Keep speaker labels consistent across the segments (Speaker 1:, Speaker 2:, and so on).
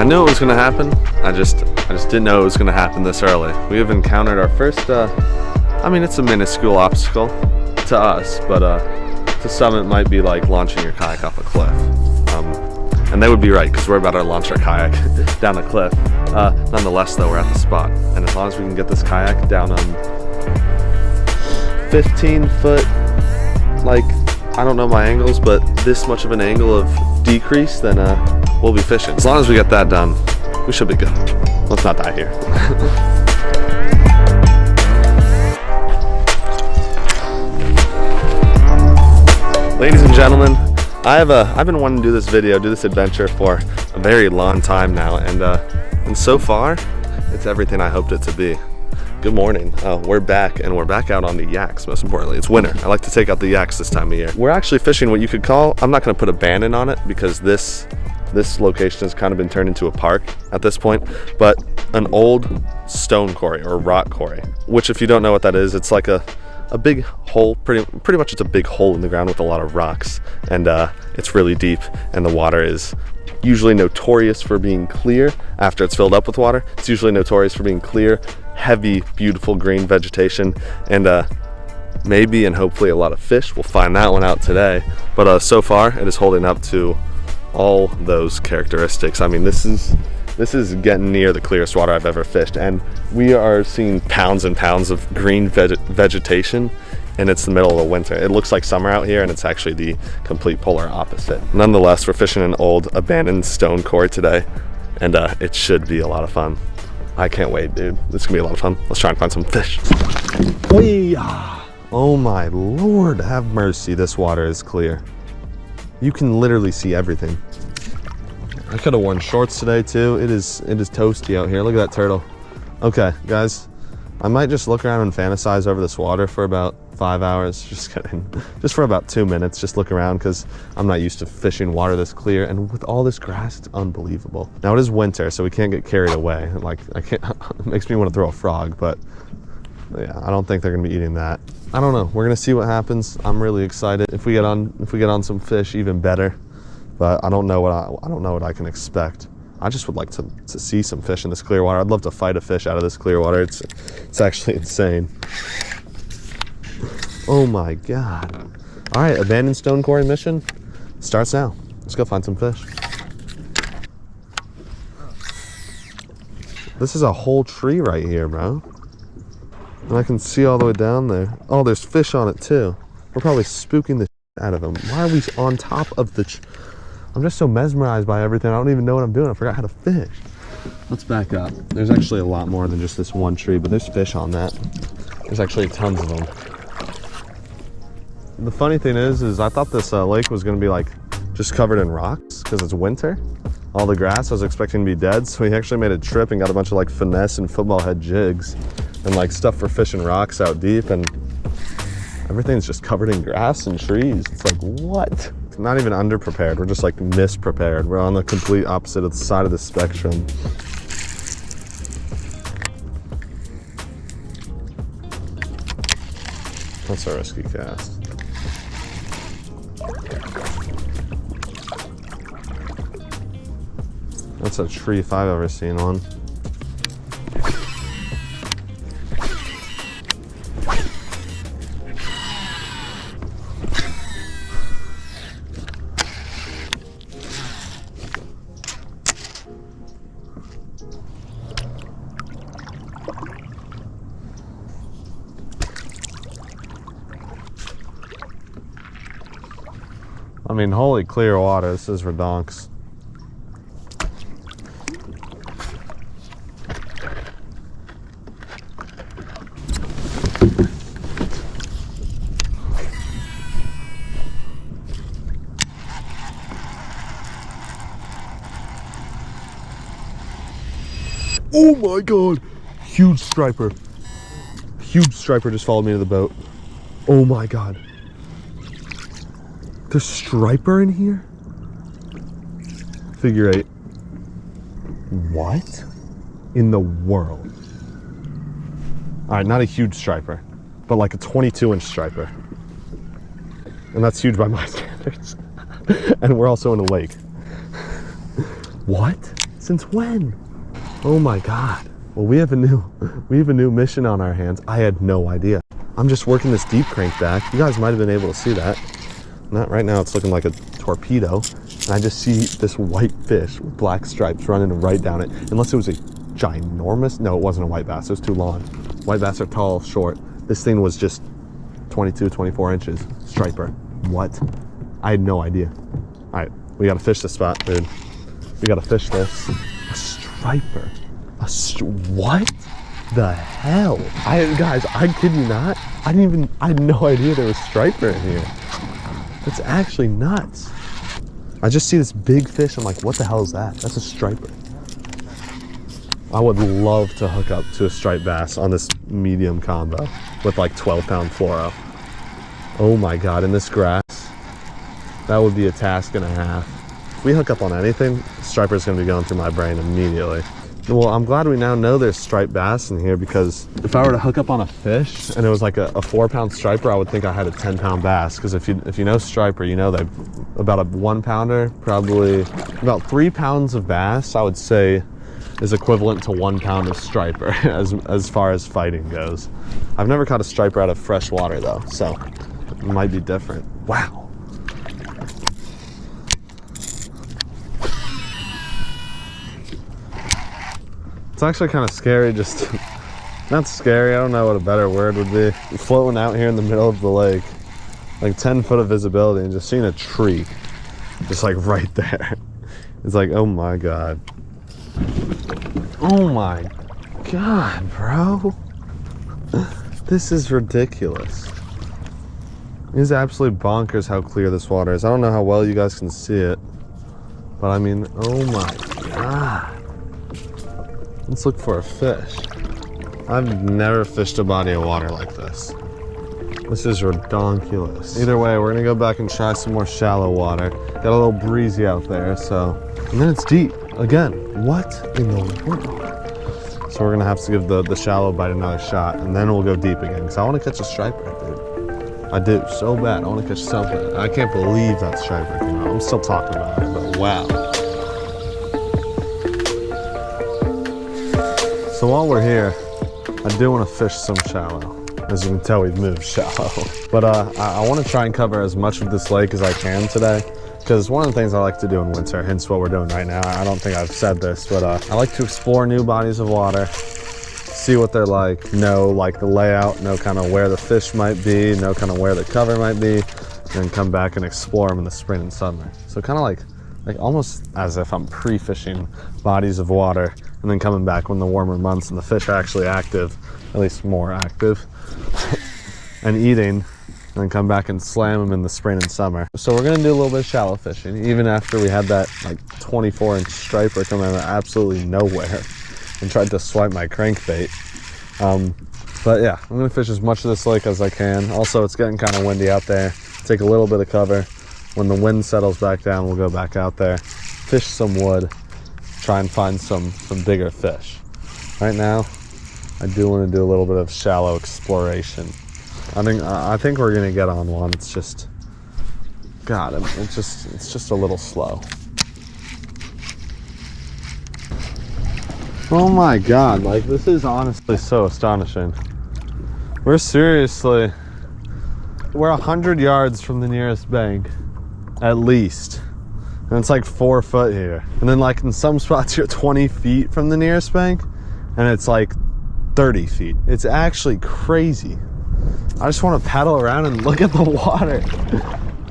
Speaker 1: I knew it was gonna happen. I just didn't know it was gonna happen this early. We have encountered our first, I mean, it's a minuscule obstacle to us, but to some it might be like launching your kayak off a cliff. And they would be right, because we're about to launch our kayak down the cliff. Nonetheless though, we're at the spot. And as long as we can get this kayak down on 15 foot, like, I don't know my angles, but this much of an angle of decrease, then we'll be fishing. As long as we get that done, we should be good. Let's not die here. Ladies and gentlemen, I've been wanting to do this adventure for a very long time now, and so far, it's everything I hoped it to be. Good morning. We're back, and we're back out on the yaks, most importantly. It's winter. I like to take out the yaks this time of year. We're actually fishing what you could call, I'm not gonna put a ban on it because this location has kind of been turned into a park at this point, but an old stone quarry or rock quarry, which if you don't know what that is, it's like a big hole, pretty much it's a big hole in the ground with a lot of rocks, and it's really deep, and the water is usually notorious for being clear after it's filled up with water. It's usually notorious for being clear, heavy, beautiful green vegetation, and maybe and hopefully a lot of fish. We'll find that one out today, but so far it is holding up to all those characteristics. I mean, this is getting near the clearest water I've ever fished, and we are seeing pounds and pounds of green vegetation, and it's the middle of the winter. It looks like summer out here, and it's actually the complete polar opposite. Nonetheless, we're fishing an old abandoned stone quarry today, and it should be a lot of fun. I can't wait, dude. This is gonna be a lot of fun. Let's try and find some fish. Oh my Lord, have mercy, this water is clear. You can literally see everything. I could have worn shorts today too. It is toasty out here. Look at that turtle. Okay, guys, I might just look around and fantasize over this water for about 5 hours. Just kidding. Just for about 2 minutes, just look around, because I'm not used to fishing water this clear, and with all this grass, it's unbelievable. Now it is winter, so we can't get carried away. Like, I can't, it makes me want to throw a frog, but yeah, I don't think they're gonna be eating that. I don't know. We're gonna see what happens. I'm really excited. If we get on some fish, even better. But I don't know what I can expect. I just would like to see some fish in this clear water. I'd love to fight a fish out of this clear water. It's actually insane. Oh my God. All right, abandoned stone quarry mission starts now. Let's go find some fish. This is a whole tree right here, bro. And I can see all the way down there. Oh, there's fish on it too. We're probably spooking the shit out of them. Why are we on top of the I'm just so mesmerized by everything. I don't even know what I'm doing. I forgot how to fish. Let's back up. There's actually a lot more than just this one tree, but there's fish on that. There's actually tons of them. The funny thing is I thought this lake was gonna be like just covered in rocks because it's winter. All the grass I was expecting to be dead, so we actually made a trip and got a bunch of like finesse and football head jigs and like stuff for fishing rocks out deep, and everything's just covered in grass and trees. It's like, what? Not even underprepared, we're just like misprepared. We're on the complete opposite of the side of the spectrum. That's a risky cast. That's a tree if I've ever seen one. I mean, holy clear water. This is redonks. Oh my God, huge striper. Huge striper just followed me to the boat. Oh my God. There's striper in here? Figure 8. What in the world? All right, not a huge striper, but like a 22-inch striper. And that's huge by my standards. And we're also in a lake. What? Since when? Oh my God. Well, we have a new mission on our hands. I had no idea. I'm just working this deep crankback. You guys might have been able to see that. Not right now, it's looking like a torpedo. And I just see this white fish with black stripes running right down it. Unless it was a ginormous, no, it wasn't a white bass, it was too long. White bass are tall, short. This thing was just 22, 24 inches, striper. What? I had no idea. All right, we gotta fish this spot, dude. We gotta fish this. A striper. What the hell? Guys, I kid you not. I had no idea there was striper in here. That's actually nuts. I just see this big fish. I'm like, what the hell is that? That's a striper. I would love to hook up to a striped bass on this medium combo with like 12-pound fluoro. Oh my God, in this grass, that would be a task and a half. If we hook up on anything, striper's gonna be going through my brain immediately. Well, I'm glad we now know there's striped bass in here, because if I were to hook up on a fish and it was like a 4-pound striper, I would think I had a 10-pound bass. Because if you know striper, you know that about a 1-pounder, probably about 3 pounds of bass, I would say is equivalent to 1 pound of striper as far as fighting goes. I've never caught a striper out of fresh water though, so it might be different. Wow. It's actually kind of scary, just not scary, I don't know what a better word would be. Floating out here in the middle of the lake, like 10 foot of visibility, and just seeing a tree just like right there. It's like, oh my God. Oh my God, bro. This is ridiculous. It is absolutely bonkers how clear this water is. I don't know how well you guys can see it, but I mean, oh my God. Let's look for a fish. I've never fished a body of water like this. This is redonkulous. Either way, we're gonna go back and try some more shallow water. Got a little breezy out there, so. And then it's deep, again. What in the world? So we're gonna have to give the shallow bite another shot, and then we'll go deep again, because I wanna catch a striper, dude. I do, so bad. I wanna catch so bad. I can't believe that striper came out. I'm still talking about it, but wow. So while we're here, I do want to fish some shallow. As you can tell, we've moved shallow. But I want to try and cover as much of this lake as I can today, because one of the things I like to do in winter, hence what we're doing right now. I don't think I've said this, but I like to explore new bodies of water, see what they're like, know like the layout, know kind of where the fish might be, know kind of where the cover might be, and then come back and explore them in the spring and summer. So kind of like almost as if I'm pre-fishing bodies of water, and then coming back when the warmer months and the fish are actually active, at least more active, and eating, and then come back and slam them in the spring and summer. So we're gonna do a little bit of shallow fishing, even after we had that like 24-inch striper come out of absolutely nowhere and tried to swipe my crankbait. But yeah, I'm gonna fish as much of this lake as I can. Also, it's getting kind of windy out there. Take a little bit of cover. When the wind settles back down, we'll go back out there, fish some wood, try and find some bigger fish. Right now, I do want to do a little bit of shallow exploration. I think we're gonna get on one. It's just, God, it's just a little slow. Oh my God, like this is honestly so astonishing. We're 100 yards from the nearest bank, at least. And it's like 4 foot here. And then like in some spots you're 20 feet from the nearest bank, and it's like 30 feet. It's actually crazy. I just want to paddle around and look at the water.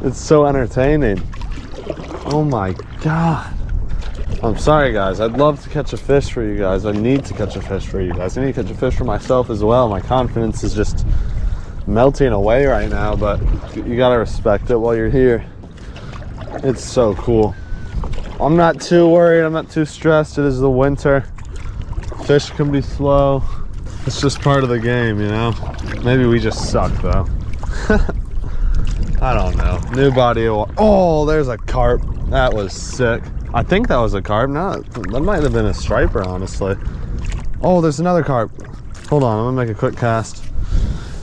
Speaker 1: It's so entertaining. Oh my God. I'm sorry guys, I'd love to catch a fish for you guys. I need to catch a fish for you guys. I need to catch a fish for myself as well. My confidence is just melting away right now, but you gotta respect it while you're here. It's so cool. I'm not too worried, I'm not too stressed. It is the winter. Fish can be slow. It's just part of the game, you know? Maybe we just suck though. I don't know. New body of water. Oh, there's a carp. That was sick. I think that was a carp. No, that might have been a striper, honestly. Oh, there's another carp. Hold on, I'm gonna make a quick cast,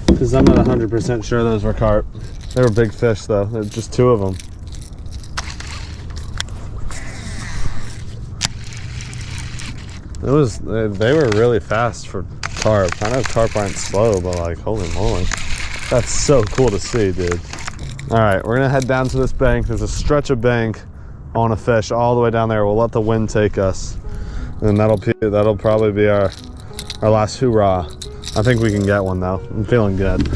Speaker 1: because I'm not 100% sure those were carp. They were big fish though. There's just 2 of them. They were really fast for carp. I know carp aren't slow, but like, holy moly. That's so cool to see, dude. All right, we're gonna head down to this bank. There's a stretch of bank I want to fish all the way down there. We'll let the wind take us, and that'll probably be our last hoorah. I think we can get one though. I'm feeling good.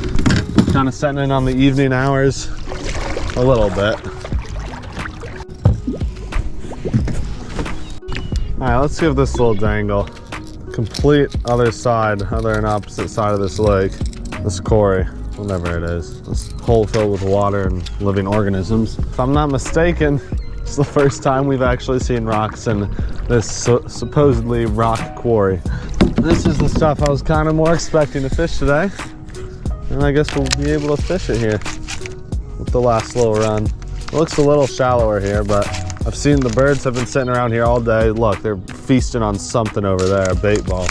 Speaker 1: Kind of setting in on the evening hours a little bit. All right, let's give this a little dangle. Complete other and opposite side of this lake, this quarry, whatever it is. This hole filled with water and living organisms. If I'm not mistaken, it's the first time we've actually seen rocks in this supposedly rock quarry. This is the stuff I was kind of more expecting to fish today. And I guess we'll be able to fish it here with the last little run. It looks a little shallower here, but I've seen the birds have been sitting around here all day. Look, they're feasting on something over there, a bait ball.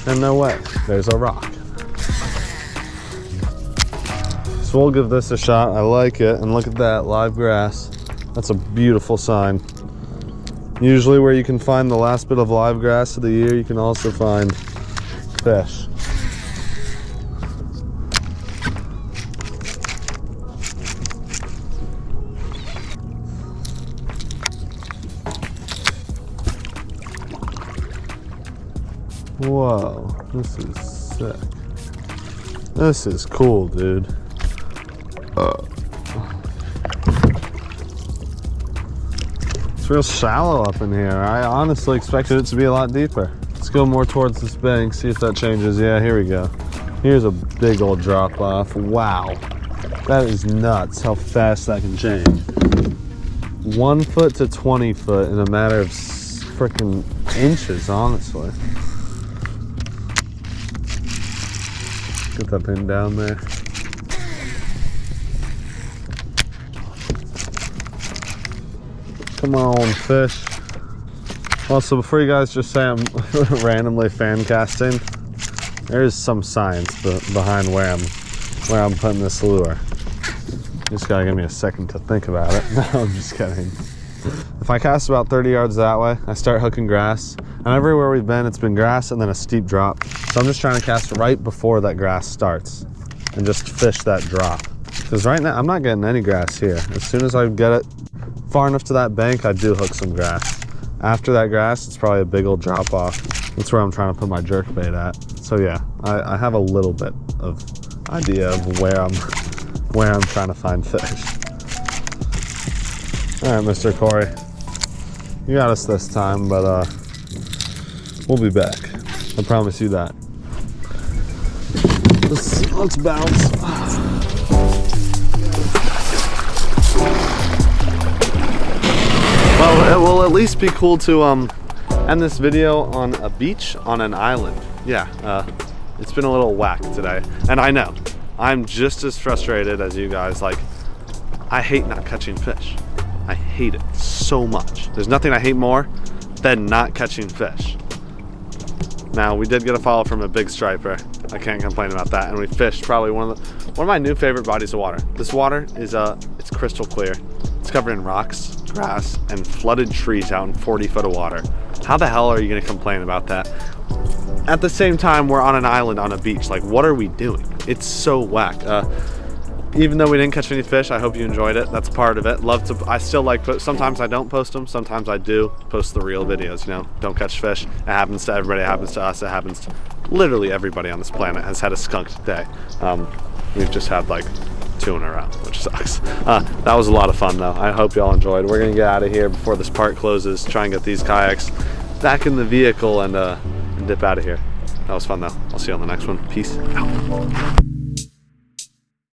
Speaker 1: And no way, there's a rock. So we'll give this a shot. I like it, and look at that, live grass. That's a beautiful sign. Usually where you can find the last bit of live grass of the year, you can also find fish. Whoa, this is sick. This is cool, dude. It's real shallow up in here. I honestly expected it to be a lot deeper. Let's go more towards this bank, see if that changes. Yeah, here we go. Here's a big old drop off. Wow, that is nuts how fast that can change. 1 foot to 20 foot in a matter of freaking inches, honestly. Get that pin down there. Come on, fish. Also, before you guys just say I'm randomly fan casting, there is some science behind where I'm putting this lure. You just gotta give me a second to think about it. No, I'm just kidding. If I cast about 30 yards that way, I start hooking grass. And everywhere we've been, it's been grass and then a steep drop. So I'm just trying to cast right before that grass starts and just fish that drop. Because right now, I'm not getting any grass here. As soon as I get it far enough to that bank, I do hook some grass. After that grass, it's probably a big old drop off. That's where I'm trying to put my jerk bait at. So yeah, I have a little bit of idea of where I'm trying to find fish. All right, Mr. Corey, you got us this time, but we'll be back. I promise you that. Let's bounce. Well, it will at least be cool to end this video on a beach on an island. Yeah, it's been a little whack today, and I know I'm just as frustrated as you guys. Like, I hate not catching fish. I hate it so much. There's nothing I hate more than not catching fish. Now, we did get a follow from a big striper. I can't complain about that. And we fished probably one of my new favorite bodies of water. This water is it's crystal clear. It's covered in rocks, grass, and flooded trees out in 40 foot of water. How the hell are you gonna complain about that? At the same time, we're on an island on a beach. Like, what are we doing? It's so whack. Even though we didn't catch any fish, I hope you enjoyed it. That's part of it. I still like, sometimes I don't post them, sometimes I do post the real videos, you know? Don't catch fish. It happens to everybody, it happens to us, it happens to literally everybody on this planet has had a skunked day. We've just had like 2 in a row, which sucks. That was a lot of fun though. I hope y'all enjoyed. We're gonna get out of here before this part closes, try and get these kayaks back in the vehicle and dip out of here. That was fun though. I'll see you on the next one. Peace out.